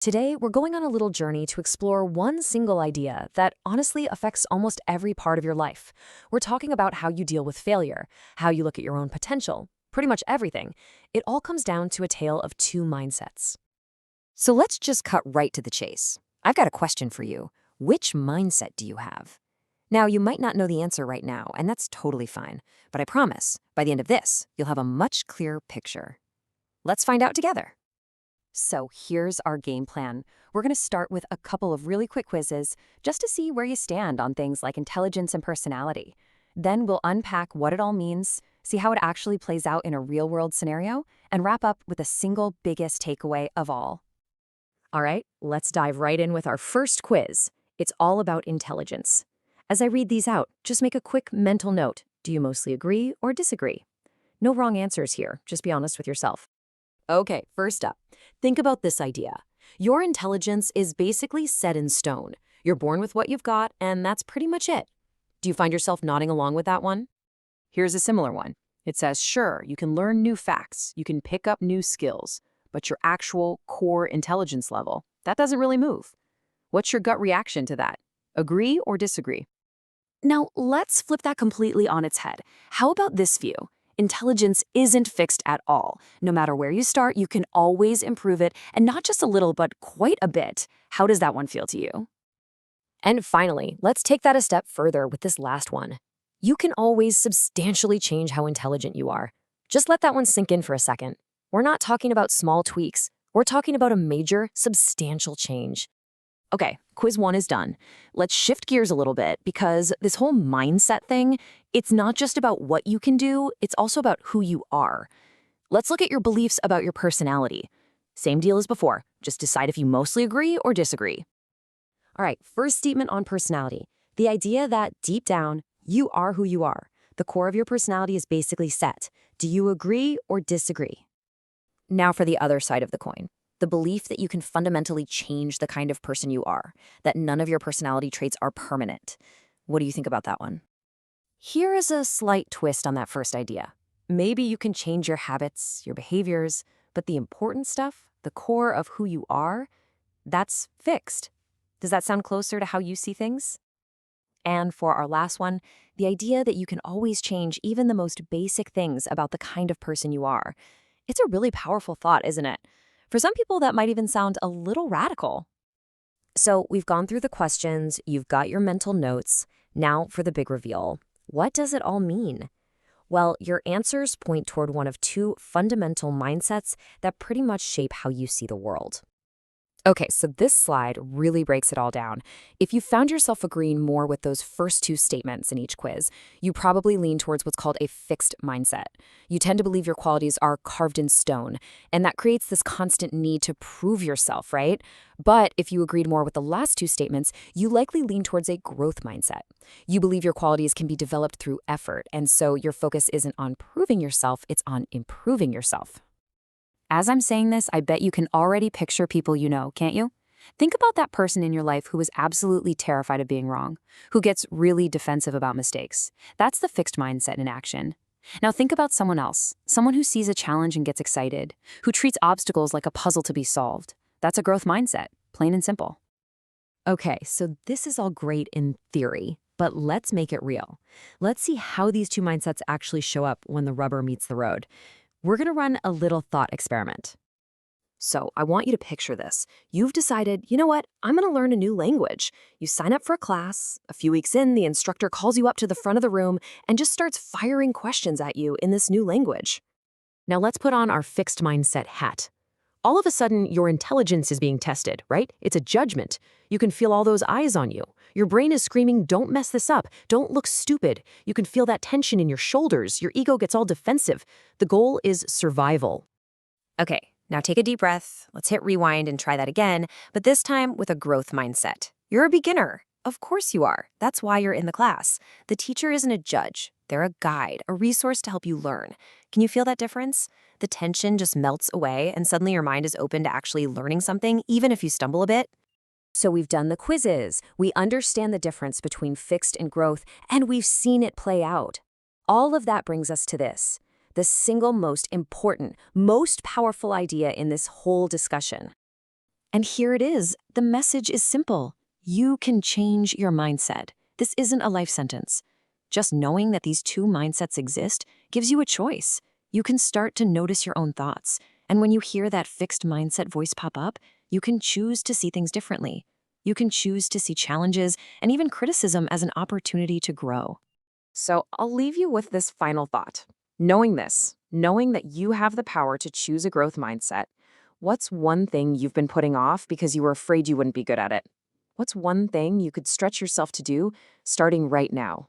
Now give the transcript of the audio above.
Today, we're going on a little journey to explore one single idea that honestly affects almost every part of your life. We're talking about how you deal with failure, how you look at your own potential, pretty much everything. It all comes down to a tale of two mindsets. So let's just cut right to the chase. I've got a question for you. Which mindset do you have? Now, you might not know the answer right now, and that's totally fine. But I promise, by the end of this, you'll have a much clearer picture. Let's find out together. So here's our game plan. We're going to start with a couple of really quick quizzes just to see where you stand on things like intelligence and personality. Then we'll unpack what it all means, see how it actually plays out in a real-world scenario, and wrap up with the single biggest takeaway of all. All right, let's dive right in with our first quiz. It's all about intelligence. As I read these out, just make a quick mental note. Do you mostly agree or disagree? No wrong answers here, just be honest with yourself. Okay, first up, think about this idea. Your intelligence is basically set in stone. You're born with what you've got, and that's pretty much it. Do you find yourself nodding along with that one? Here's a similar one. It says, sure, you can learn new facts, you can pick up new skills, but your actual core intelligence level, that doesn't really move. What's your gut reaction to that? Agree or disagree? Now, let's flip that completely on its head. How about this view? Intelligence isn't fixed at all. No matter where you start, you can always improve it, and not just a little, but quite a bit. How does that one feel to you? And finally, let's take that a step further with this last one. You can always substantially change how intelligent you are. Just let that one sink in for a second. We're not talking about small tweaks. We're talking about a major, substantial change. Okay, quiz 1 is done. Let's shift gears a little bit because this whole mindset thing, it's not just about what you can do, it's also about who you are. Let's look at your beliefs about your personality. Same deal as before, just decide if you mostly agree or disagree. All right, first statement on personality. The idea that deep down, you are who you are. The core of your personality is basically set. Do you agree or disagree? Now for the other side of the coin. The belief that you can fundamentally change the kind of person you are, that none of your personality traits are permanent. What do you think about that one? Here is a slight twist on that first idea. Maybe you can change your habits, your behaviors, but the important stuff, the core of who you are, that's fixed. Does that sound closer to how you see things? And for our last one, the idea that you can always change even the most basic things about the kind of person you are. It's a really powerful thought, isn't it? For some people, that might even sound a little radical. So we've gone through the questions, you've got your mental notes. Now for the big reveal. What does it all mean? Well, your answers point toward one of two fundamental mindsets that pretty much shape how you see the world. Okay, so this slide really breaks it all down. If you found yourself agreeing more with those first two statements in each quiz, you probably lean towards what's called a fixed mindset. You tend to believe your qualities are carved in stone, and that creates this constant need to prove yourself, right? But if you agreed more with the last two statements, you likely lean towards a growth mindset. You believe your qualities can be developed through effort, and so your focus isn't on proving yourself, it's on improving yourself. As I'm saying this, I bet you can already picture people you know, can't you? Think about that person in your life who is absolutely terrified of being wrong, who gets really defensive about mistakes. That's the fixed mindset in action. Now think about someone else, someone who sees a challenge and gets excited, who treats obstacles like a puzzle to be solved. That's a growth mindset, plain and simple. Okay, so this is all great in theory, but let's make it real. Let's see how these two mindsets actually show up when the rubber meets the road. We're going to run a little thought experiment. So I want you to picture this. You've decided, you know what, I'm going to learn a new language. You sign up for a class. A few weeks in, the instructor calls you up to the front of the room and just starts firing questions at you in this new language. Now let's put on our fixed mindset hat. All of a sudden, your intelligence is being tested, right? It's a judgment. You can feel all those eyes on you. Your brain is screaming, don't mess this up. Don't look stupid. You can feel that tension in your shoulders. Your ego gets all defensive. The goal is survival. Okay, now take a deep breath. Let's hit rewind and try that again, but this time with a growth mindset. You're a beginner. Of course you are. That's why you're in the class. The teacher isn't a judge. They're a guide, a resource to help you learn. Can you feel that difference? The tension just melts away and suddenly your mind is open to actually learning something, even if you stumble a bit. So we've done the quizzes, we understand the difference between fixed and growth, and we've seen it play out. All of that brings us to this, the single most important, most powerful idea in this whole discussion. And here it is. The message is simple. You can change your mindset. This isn't a life sentence. Just knowing that these two mindsets exist gives you a choice. You can start to notice your own thoughts. And when you hear that fixed mindset voice pop up, you can choose to see things differently. You can choose to see challenges and even criticism as an opportunity to grow. So I'll leave you with this final thought. Knowing this, knowing that you have the power to choose a growth mindset, what's one thing you've been putting off because you were afraid you wouldn't be good at it? What's one thing you could stretch yourself to do starting right now?